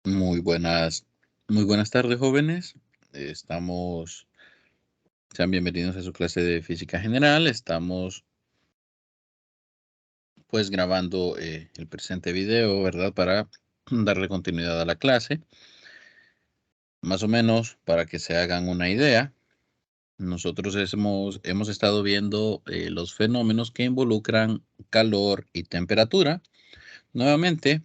Muy buenas tardes, jóvenes. Sean bienvenidos a su clase de física general. Estamos pues grabando el presente video, ¿verdad? Para darle continuidad a la clase. Más o menos para que se hagan una idea. Nosotros hemos estado viendo los fenómenos que involucran calor y temperatura. Nuevamente,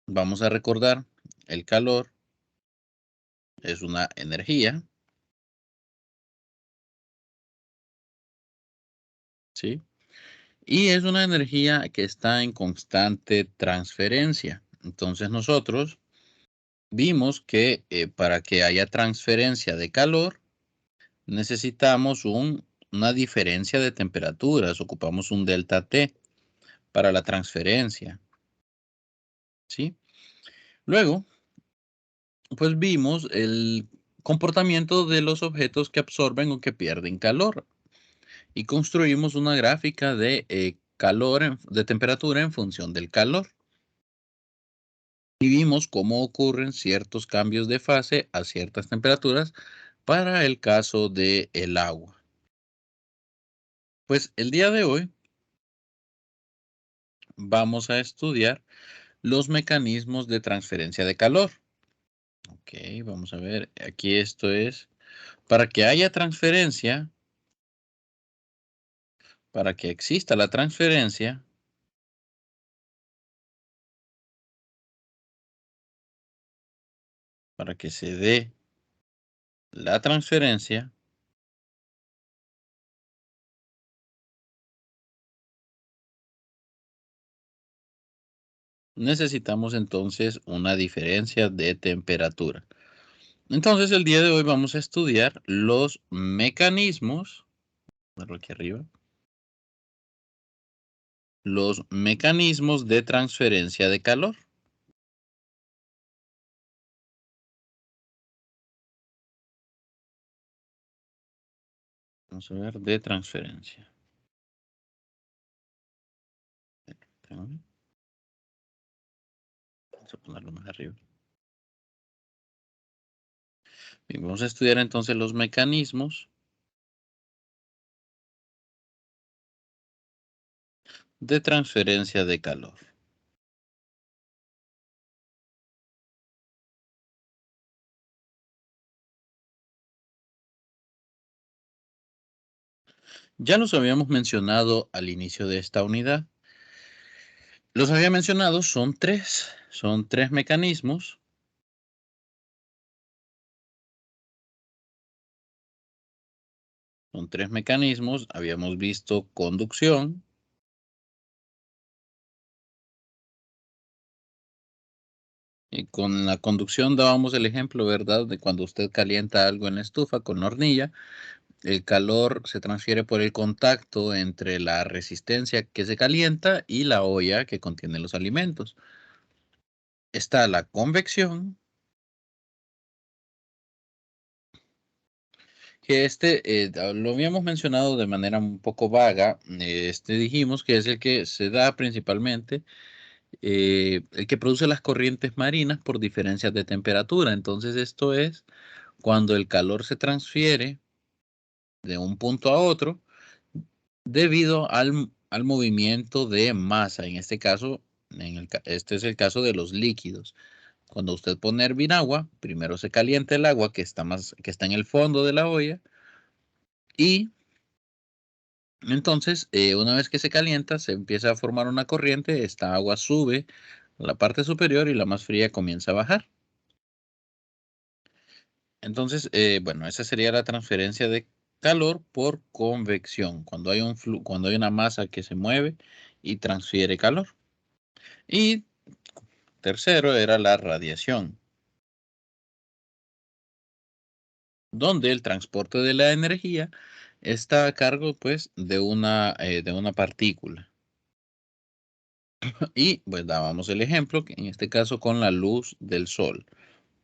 vamos a recordar, el calor es una energía, ¿sí? Y es una energía que está en constante transferencia. Entonces nosotros vimos que para que haya transferencia de calor necesitamos una diferencia de temperaturas. Ocupamos un delta T para la transferencia, ¿sí? Luego, pues vimos el comportamiento de los objetos que absorben o que pierden calor y construimos una gráfica de de temperatura en función del calor. Y vimos cómo ocurren ciertos cambios de fase a ciertas temperaturas para el caso del agua. Pues el día de hoy vamos a estudiar los mecanismos de transferencia de calor. Ok, vamos a ver, aquí esto es, para que haya transferencia, para que exista la transferencia, para que se dé la transferencia, necesitamos entonces una diferencia de temperatura. Entonces, el día de hoy vamos a estudiar los mecanismos, verlo aquí arriba, los mecanismos de transferencia de calor. Vamos a ver, de transferencia. Vamos a ponerlo más arriba. Bien, vamos a estudiar entonces los mecanismos de transferencia de calor. Ya los habíamos mencionado al inicio de esta unidad. Los había mencionado, son tres mecanismos. Son tres mecanismos. Habíamos visto conducción, y con la conducción dábamos el ejemplo, ¿verdad? De cuando usted calienta algo en la estufa con hornilla, el calor se transfiere por el contacto entre la resistencia que se calienta y la olla que contiene los alimentos. Está la convección, que lo habíamos mencionado de manera un poco vaga. Dijimos que es el que se da principalmente, el que produce las corrientes marinas por diferencias de temperatura. Entonces, esto es cuando el calor se transfiere de un punto a otro debido al movimiento de masa. En este caso, este es el caso de los líquidos. Cuando usted pone a hervir agua, primero se calienta el agua que está en el fondo de la olla, y entonces, una vez que se calienta, se empieza a formar una corriente. Esta agua sube a la parte superior y la más fría comienza a bajar. Entonces, bueno, esa sería la transferencia de calor por convección, cuando hay una masa que se mueve y transfiere calor. Y tercero era la radiación, donde el transporte de la energía está a cargo, pues, de una partícula. Y pues dábamos el ejemplo, que en este caso con la luz del sol,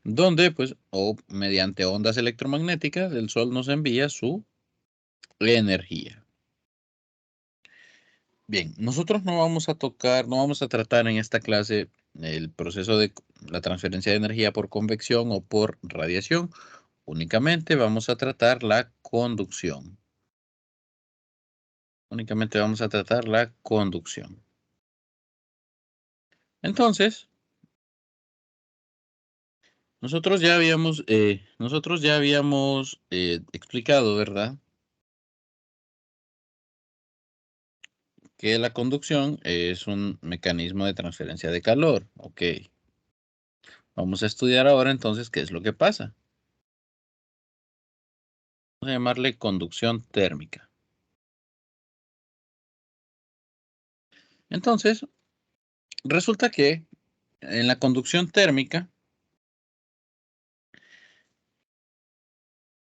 donde pues o mediante ondas electromagnéticas el sol nos envía su energía. Bien, nosotros no vamos a tratar en esta clase el proceso de la transferencia de energía por convección o por radiación. Únicamente vamos a tratar la conducción. Únicamente vamos a tratar la conducción. Entonces, nosotros ya habíamos explicado, ¿verdad? Que la conducción es un mecanismo de transferencia de calor. Ok. Vamos a estudiar ahora entonces qué es lo que pasa. Vamos a llamarle conducción térmica. Entonces, resulta que en la conducción térmica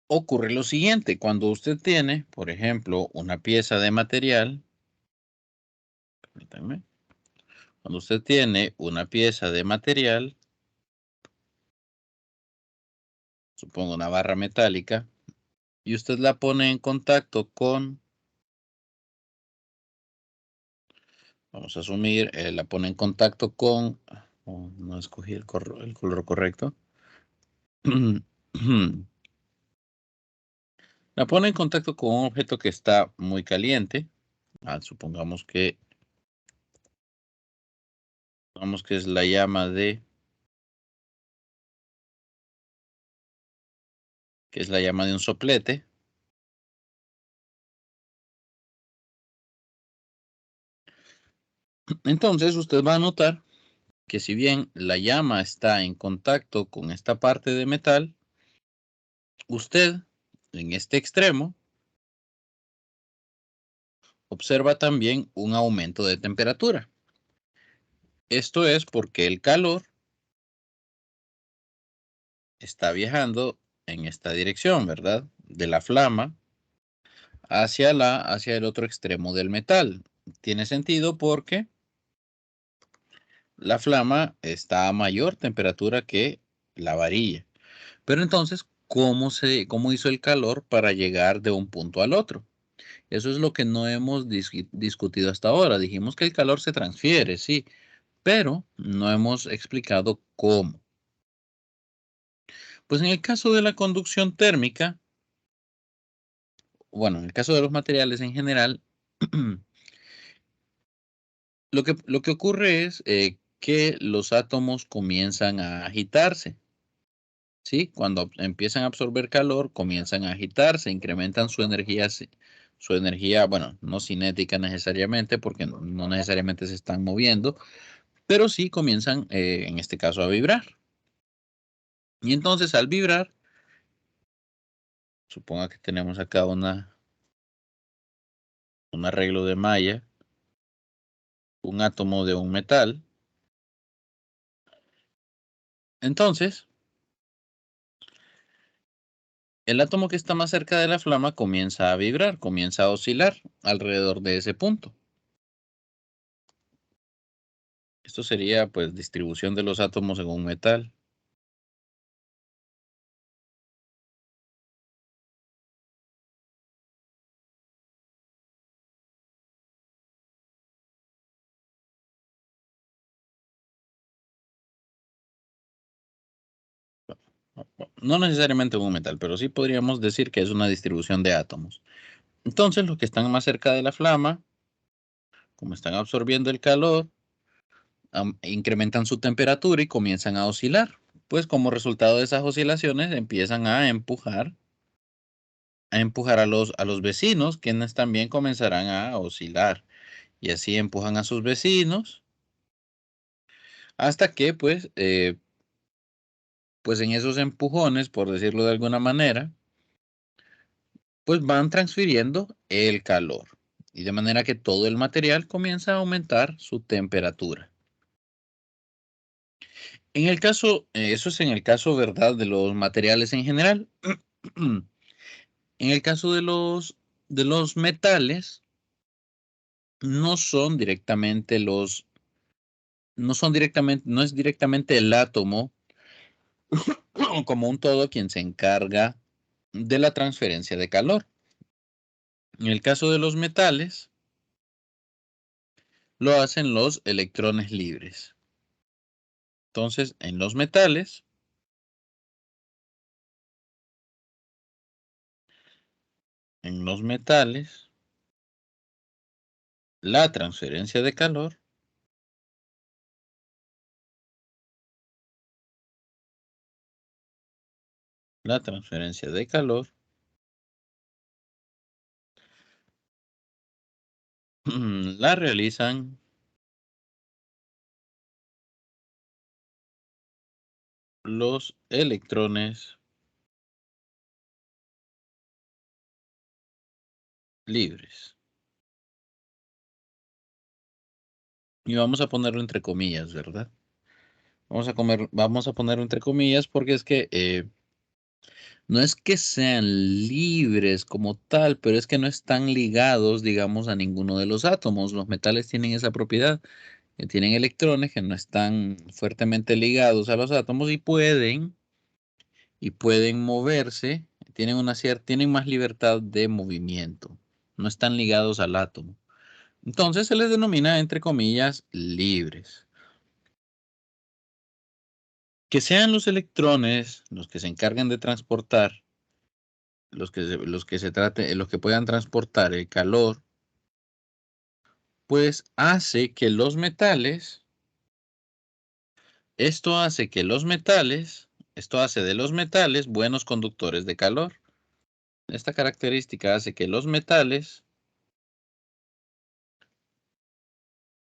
ocurre lo siguiente. Cuando usted tiene, por ejemplo, una pieza de material, permítanme, cuando usted tiene una pieza de material, supongo una barra metálica, y usted la pone en contacto con, vamos a asumir, la pone en contacto con, oh, no escogí el color correcto. La pone en contacto con un objeto que está muy caliente. Supongamos que es la llama de un soplete. Entonces usted va a notar que si bien la llama está en contacto con esta parte de metal, usted en este extremo observa también un aumento de temperatura. Esto es porque el calor está viajando en esta dirección, ¿verdad? De la flama hacia el otro extremo del metal. Tiene sentido porque la flama está a mayor temperatura que la varilla. Pero entonces, ¿cómo hizo el calor para llegar de un punto al otro? Eso es lo que no hemos discutido hasta ahora. Dijimos que el calor se transfiere, sí, pero no hemos explicado cómo. Pues en el caso de la conducción térmica, bueno, en el caso de los materiales en general, lo que ocurre es que los átomos comienzan a agitarse, ¿sí? Cuando empiezan a absorber calor, comienzan a agitarse, incrementan su energía, bueno, no cinética necesariamente, porque no necesariamente se están moviendo, pero sí comienzan, en este caso, a vibrar. Y entonces, al vibrar, suponga que tenemos acá un arreglo de malla, un átomo de un metal. Entonces, el átomo que está más cerca de la flama comienza a vibrar, comienza a oscilar alrededor de ese punto. Esto sería, pues, distribución de los átomos en un metal. No necesariamente en un metal, pero sí podríamos decir que es una distribución de átomos. Entonces, los que están más cerca de la flama, como están absorbiendo el calor, incrementan su temperatura y comienzan a oscilar. Pues como resultado de esas oscilaciones empiezan a empujar a los vecinos, quienes también comenzarán a oscilar. Y así empujan a sus vecinos hasta que, pues en esos empujones, por decirlo de alguna manera, pues van transfiriendo el calor. Y de manera que todo el material comienza a aumentar su temperatura. Eso es en el caso, ¿verdad?, de los materiales en general. En el caso de los metales, no son directamente no es directamente el átomo como un todo quien se encarga de la transferencia de calor. En el caso de los metales, lo hacen los electrones libres. Entonces, en los metales, la transferencia de calor la realizan los electrones libres. Y vamos a ponerlo entre comillas, ¿verdad? Vamos a ponerlo entre comillas porque es que no es que sean libres como tal, pero es que no están ligados, digamos, a ninguno de los átomos. Los metales tienen esa propiedad, que tienen electrones que no están fuertemente ligados a los átomos y pueden moverse, tienen más libertad de movimiento, no están ligados al átomo. Entonces se les denomina, entre comillas, libres. Que sean los electrones los que se encargan de transportar, los que puedan transportar el calor, pues esto hace de los metales buenos conductores de calor. Esta característica hace que los metales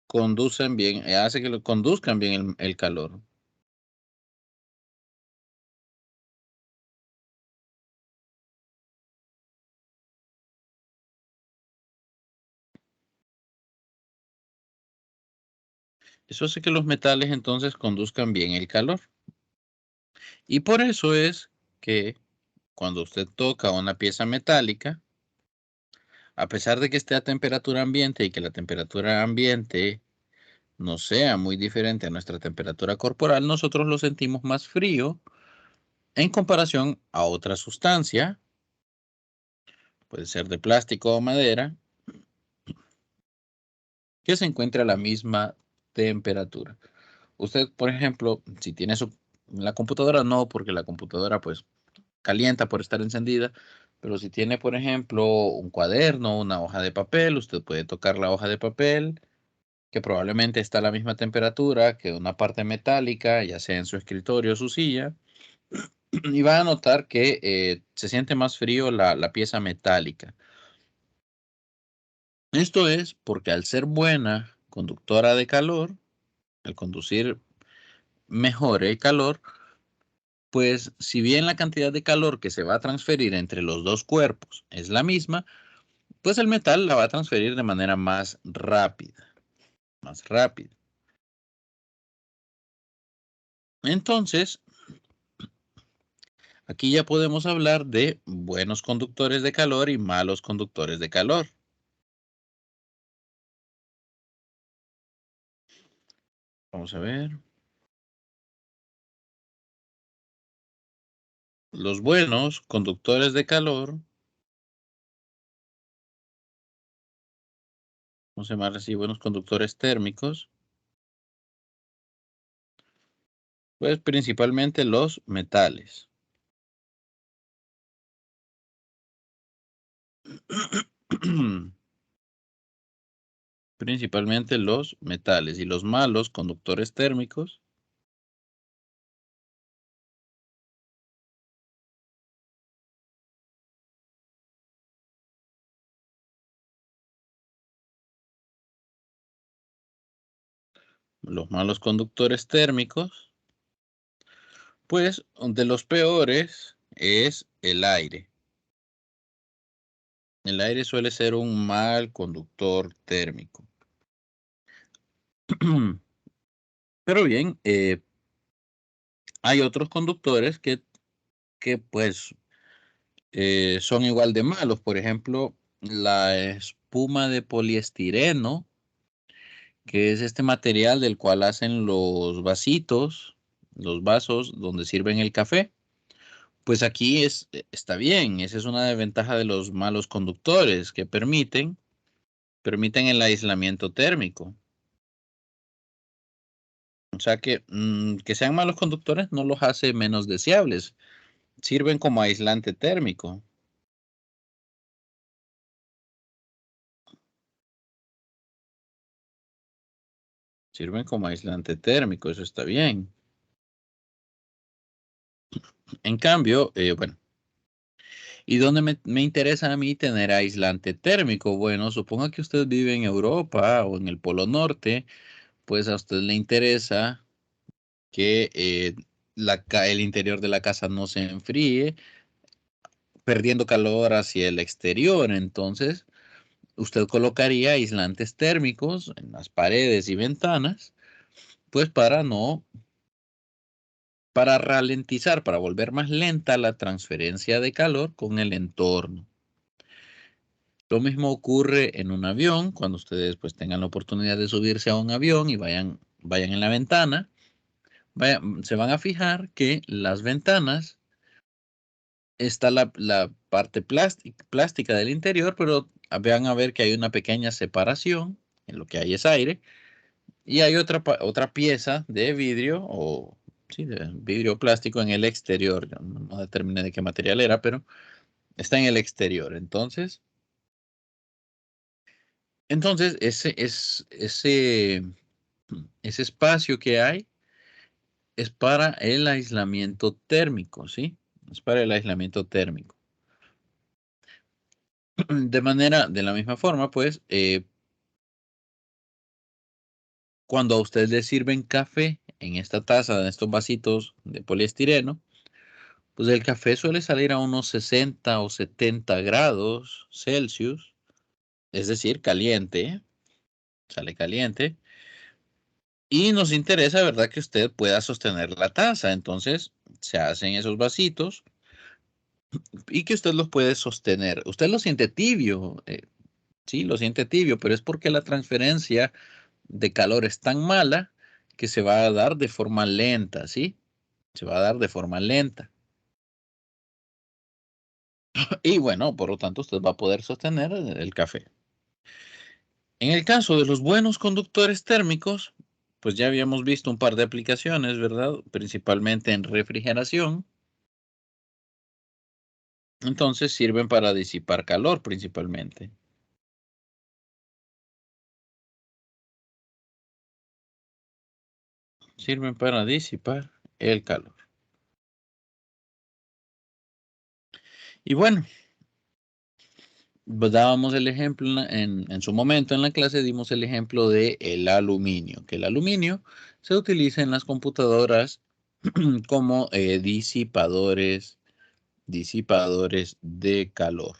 hace que conduzcan bien el calor. Eso hace que los metales entonces conduzcan bien el calor. Y por eso es que cuando usted toca una pieza metálica, a pesar de que esté a temperatura ambiente y que la temperatura ambiente no sea muy diferente a nuestra temperatura corporal, nosotros lo sentimos más frío en comparación a otra sustancia, puede ser de plástico o madera, que se encuentre a la misma temperatura. Usted, por ejemplo, si tiene la computadora, no, porque la computadora pues calienta por estar encendida, pero si tiene, por ejemplo, un cuaderno, una hoja de papel, usted puede tocar la hoja de papel, que probablemente está a la misma temperatura que una parte metálica, ya sea en su escritorio o su silla, y va a notar que se siente más frío la pieza metálica. Esto es porque al ser buena conductora de calor, al conducir mejor el calor, pues si bien la cantidad de calor que se va a transferir entre los dos cuerpos es la misma, pues el metal la va a transferir de manera más rápida, más rápida. Entonces, aquí ya podemos hablar de buenos conductores de calor y malos conductores de calor. Vamos a ver. Los buenos conductores de calor, vamos a llamar así, buenos conductores térmicos, pues principalmente los metales. Principalmente los metales y los malos conductores térmicos, los malos conductores térmicos, pues de los peores es el aire. El aire suele ser un mal conductor térmico. Pero bien, hay otros conductores que pues son igual de malos. Por ejemplo, la espuma de poliestireno, que es este material del cual hacen los vasos donde sirven el café. Pues aquí está bien, esa es una desventaja de los malos conductores que permiten el aislamiento térmico. O sea que sean malos conductores no los hace menos deseables. Sirven como aislante térmico. Sirven como aislante térmico, eso está bien. En cambio, bueno, ¿y dónde me interesa a mí tener aislante térmico? Bueno, suponga que usted vive en Europa o en el Polo Norte, pues a usted le interesa que el interior de la casa no se enfríe, perdiendo calor hacia el exterior. Entonces, usted colocaría aislantes térmicos en las paredes y ventanas, pues para ralentizar, para volver más lenta la transferencia de calor con el entorno. Lo mismo ocurre en un avión, cuando ustedes pues tengan la oportunidad de subirse a un avión y vayan en la ventana, se van a fijar que las ventanas está la parte plástica del interior, pero van a ver que hay una pequeña separación, en lo que hay es aire, y hay otra pieza de vidrio o sí, de vidrio plástico en el exterior. Yo no determiné de qué material era, pero está en el exterior. Entonces ese espacio que hay es para el aislamiento térmico, ¿sí? Es para el aislamiento térmico. De la misma forma, pues, cuando a usted le sirven café en esta taza, en estos vasitos de poliestireno, pues el café suele salir a unos 60 o 70 grados Celsius, es decir, caliente, sale caliente, y nos interesa, ¿verdad?, que usted pueda sostener la taza. Entonces, se hacen esos vasitos y que usted los puede sostener. Usted lo siente tibio, sí, lo siente tibio, pero es porque la transferencia de calor es tan mala que se va a dar de forma lenta, ¿sí? Se va a dar de forma lenta. Y bueno, por lo tanto, usted va a poder sostener el café. En el caso de los buenos conductores térmicos, pues ya habíamos visto un par de aplicaciones, ¿verdad? Principalmente en refrigeración. Entonces sirven para disipar calor principalmente. Sirven para disipar el calor. Y bueno, pues dábamos el ejemplo en su momento en la clase, dimos el ejemplo de el aluminio, que el aluminio se utiliza en las computadoras como disipadores de calor.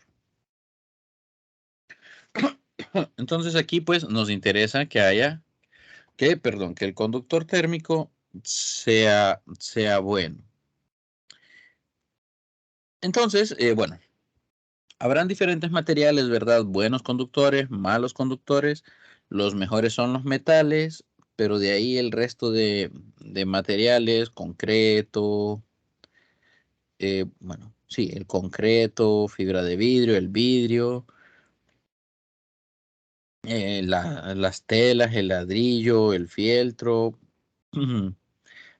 Entonces aquí pues nos interesa que el conductor térmico sea bueno. Entonces, bueno, habrán diferentes materiales, ¿verdad? Buenos conductores, malos conductores. Los mejores son los metales, pero de ahí el resto de materiales, concreto, bueno, sí, el concreto, fibra de vidrio, el vidrio, las telas, el ladrillo, el fieltro,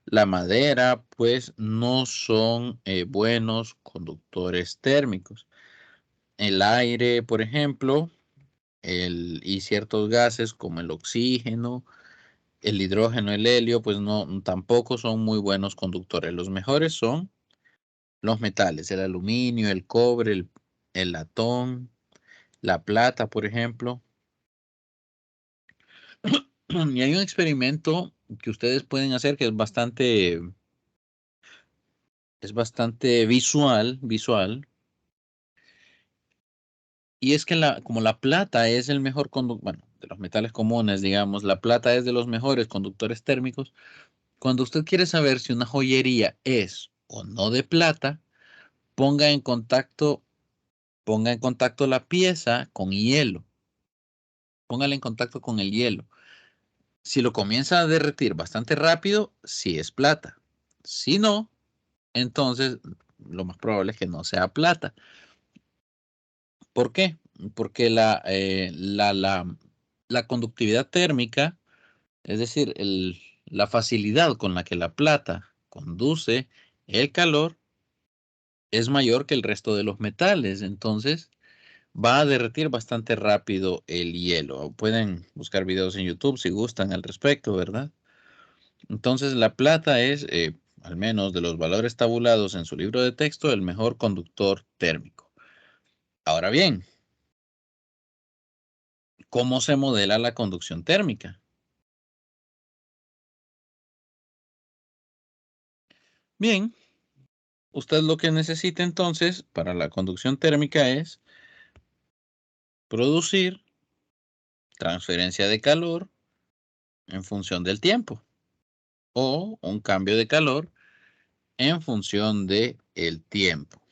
la madera, pues no son buenos conductores térmicos. El aire, por ejemplo, y ciertos gases como el oxígeno, el hidrógeno, el helio, pues no, tampoco son muy buenos conductores. Los mejores son los metales, el aluminio, el cobre, el latón, la plata, por ejemplo. Y hay un experimento que ustedes pueden hacer que es bastante visual, y es que como la plata es el mejor conductor, bueno, de los metales comunes, digamos, la plata es de los mejores conductores térmicos. Cuando usted quiere saber si una joyería es o no de plata, ponga en contacto, ponga en contacto la pieza con hielo. Póngala en contacto con el hielo. Si lo comienza a derretir bastante rápido, sí es plata. Si no, entonces lo más probable es que no sea plata. ¿Por qué? Porque la conductividad térmica, es decir, la facilidad con la que la plata conduce el calor es mayor que el resto de los metales. Entonces, va a derretir bastante rápido el hielo. Pueden buscar videos en YouTube si gustan al respecto, ¿verdad? Entonces, la plata es, al menos de los valores tabulados en su libro de texto, el mejor conductor térmico. Ahora bien, ¿cómo se modela la conducción térmica? Bien, usted lo que necesita entonces para la conducción térmica es producir transferencia de calor en función del tiempo o un cambio de calor en función de el tiempo.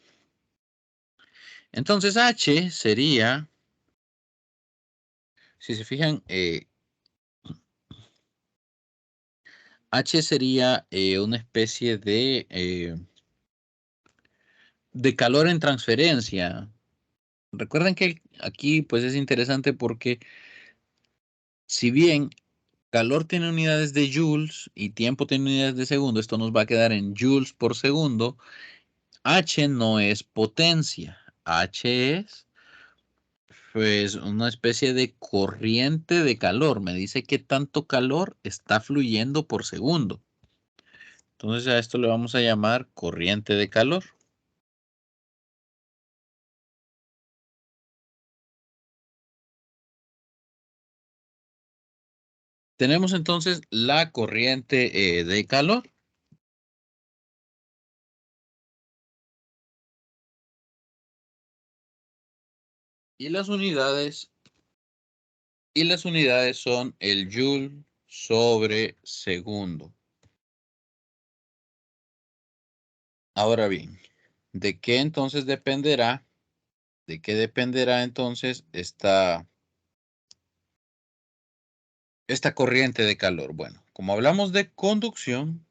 Entonces H sería, si se fijan, H sería una especie de calor en transferencia. Recuerden que aquí pues es interesante porque si bien calor tiene unidades de joules y tiempo tiene unidades de segundo, esto nos va a quedar en joules por segundo. H no es potencia, H es pues una especie de corriente de calor. Me dice qué tanto calor está fluyendo por segundo. Entonces a esto le vamos a llamar corriente de calor. Tenemos entonces la corriente de calor. Y las unidades son el joule sobre segundo. Ahora bien, ¿de qué entonces dependerá? ¿De qué dependerá entonces esta corriente de calor? Bueno, como hablamos de conducción,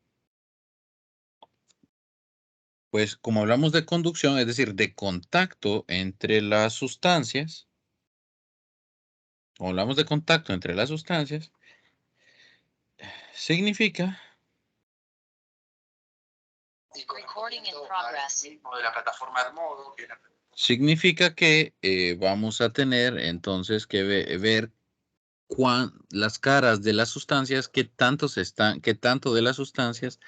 pues como hablamos de conducción, es decir, de contacto entre las sustancias, como hablamos de contacto entre las sustancias, significa significa que vamos a tener entonces que ver las caras de las sustancias, qué tanto de las sustancias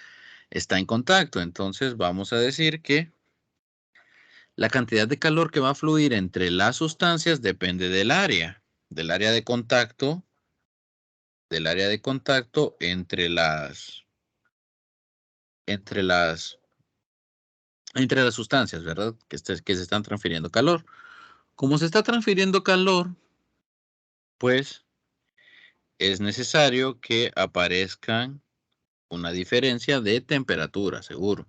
está en contacto. Entonces vamos a decir que la cantidad de calor que va a fluir entre las sustancias depende del área de contacto, entre las, entre las sustancias, ¿verdad? Que se están transfiriendo calor. Como se está transfiriendo calor, pues es necesario que aparezcan una diferencia de temperatura, seguro.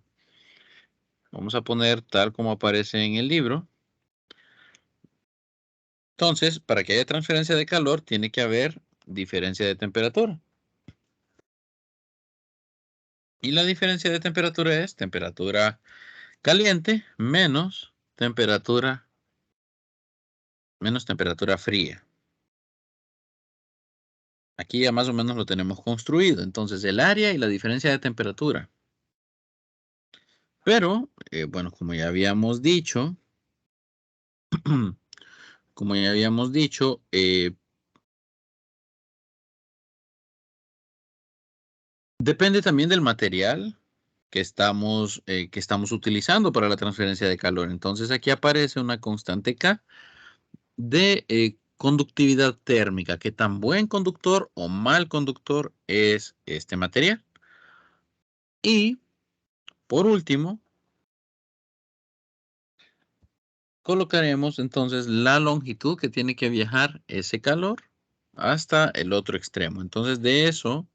Vamos a poner tal como aparece en el libro. Entonces, para que haya transferencia de calor, tiene que haber diferencia de temperatura. Y la diferencia de temperatura es temperatura caliente menos temperatura fría. Aquí ya más o menos lo tenemos construido. Entonces, el área y la diferencia de temperatura. Pero, bueno, como ya habíamos dicho, depende también del material que estamos utilizando para la transferencia de calor. Entonces, aquí aparece una constante K de conductividad térmica. ¿Qué tan buen conductor o mal conductor es este material? Y, por último, colocaremos entonces la longitud que tiene que viajar ese calor hasta el otro extremo. Entonces, de esto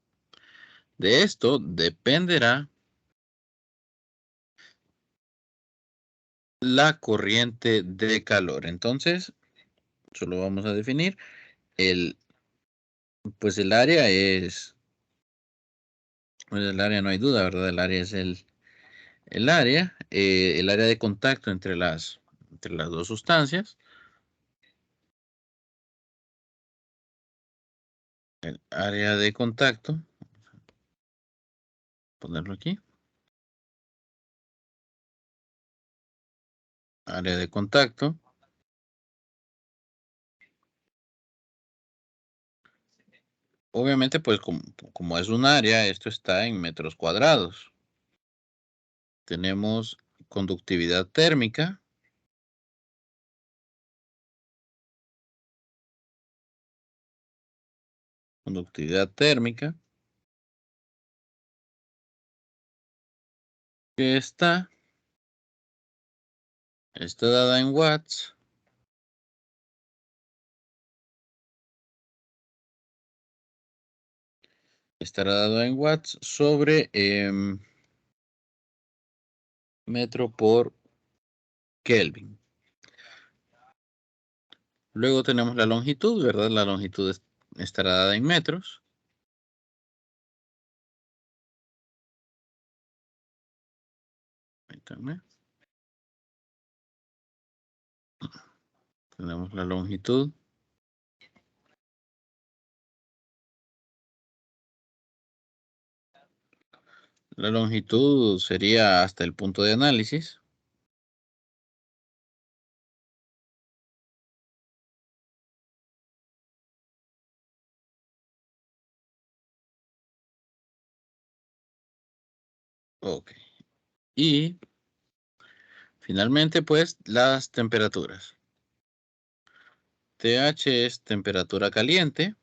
dependerá la corriente de calor. Entonces, solo vamos a definir el, pues el área no hay duda, ¿verdad? El área es el área de contacto entre las dos sustancias. El área de contacto ponerlo aquí. Área de contacto. Obviamente, pues como es un área, esto está en metros cuadrados. Tenemos conductividad térmica. Conductividad térmica. Que está dada en watts. Estará dado en watts sobre metro por Kelvin. Luego tenemos la longitud, ¿verdad? La longitud estará dada en metros. Permítame. Tenemos la longitud. La longitud sería hasta el punto de análisis. Ok. Y finalmente, pues, las temperaturas. TH es temperatura caliente.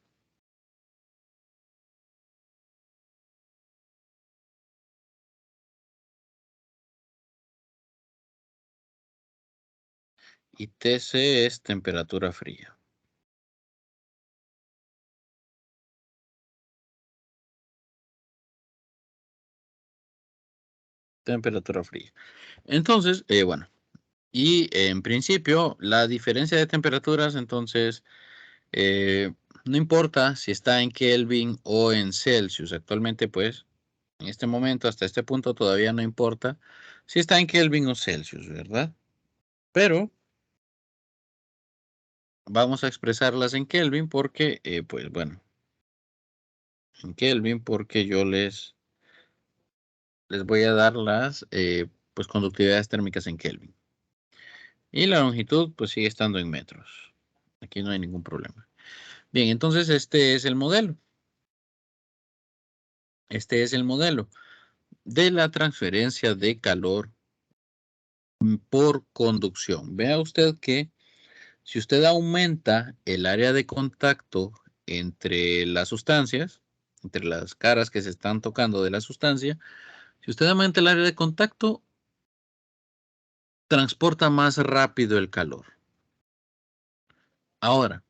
Y TC es temperatura fría. Temperatura fría. Entonces, bueno, y en principio, la diferencia de temperaturas, entonces, no importa si está en Kelvin o en Celsius. Actualmente, pues, en este momento, hasta este punto, todavía no importa si está en Kelvin o Celsius, ¿verdad? Pero vamos a expresarlas en Kelvin porque, pues, bueno, en Kelvin porque yo les voy a dar las, pues, conductividades térmicas en Kelvin. Y la longitud, pues, sigue estando en metros. Aquí no hay ningún problema. Bien, entonces este es el modelo. Este es el modelo de la transferencia de calor por conducción. Vea usted que si usted aumenta el área de contacto entre las sustancias, entre las caras que se están tocando de la sustancia, si usted aumenta el área de contacto, transporta más rápido el calor. Ahora,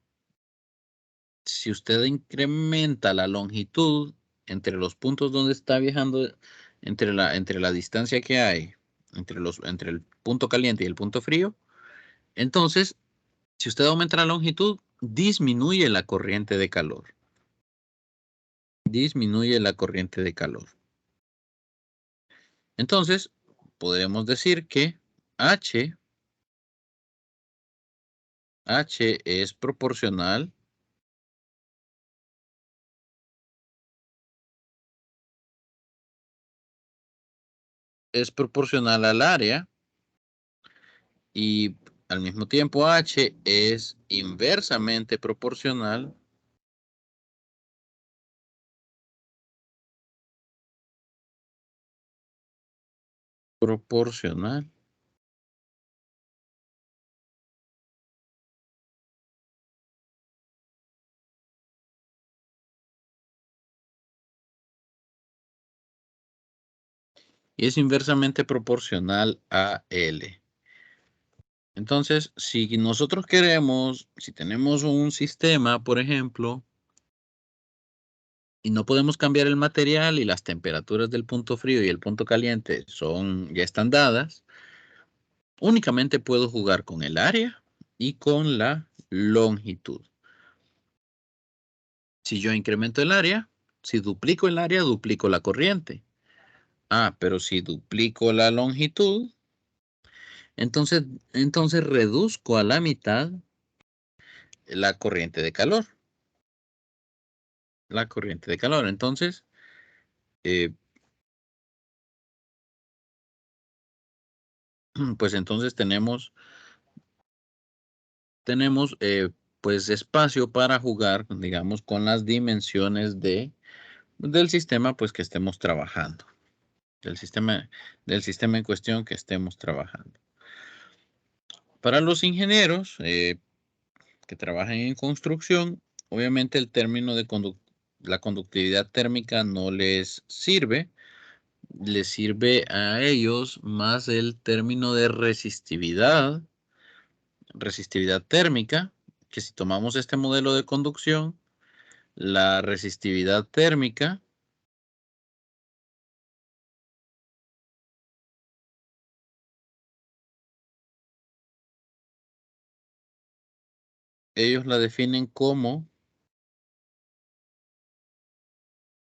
si usted incrementa la longitud entre los puntos donde está viajando, entre la distancia que hay, entre el punto caliente y el punto frío, entonces, si usted aumenta la longitud, disminuye la corriente de calor. Disminuye la corriente de calor. Entonces, podemos decir que H es proporcional al área y al mismo tiempo H es inversamente proporcional y es inversamente proporcional a L. Entonces, si nosotros queremos, si tenemos un sistema, por ejemplo, y no podemos cambiar el material y las temperaturas del punto frío y el punto caliente ya están dadas, únicamente puedo jugar con el área y con la longitud. Si yo incremento el área, si duplico el área, duplico la corriente. Ah, pero si duplico la longitud, entonces, entonces reduzco a la mitad la corriente de calor. La corriente de calor. Entonces, eh, pues entonces tenemos pues espacio para jugar, digamos, con las dimensiones del sistema pues que estemos trabajando, del sistema, del sistema en cuestión que estemos trabajando. Para los ingenieros que trabajan en construcción, obviamente el término de la conductividad térmica no les sirve. Les sirve a ellos más el término de resistividad térmica, que si tomamos este modelo de conducción, la resistividad térmica, ellos la definen como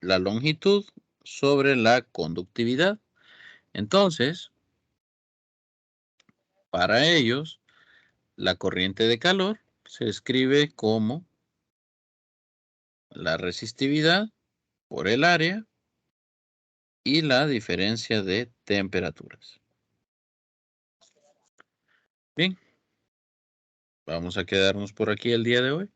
la longitud sobre la conductividad. Entonces, para ellos, la corriente de calor se escribe como la resistividad por el área y la diferencia de temperaturas. Bien, vamos a quedarnos por aquí el día de hoy.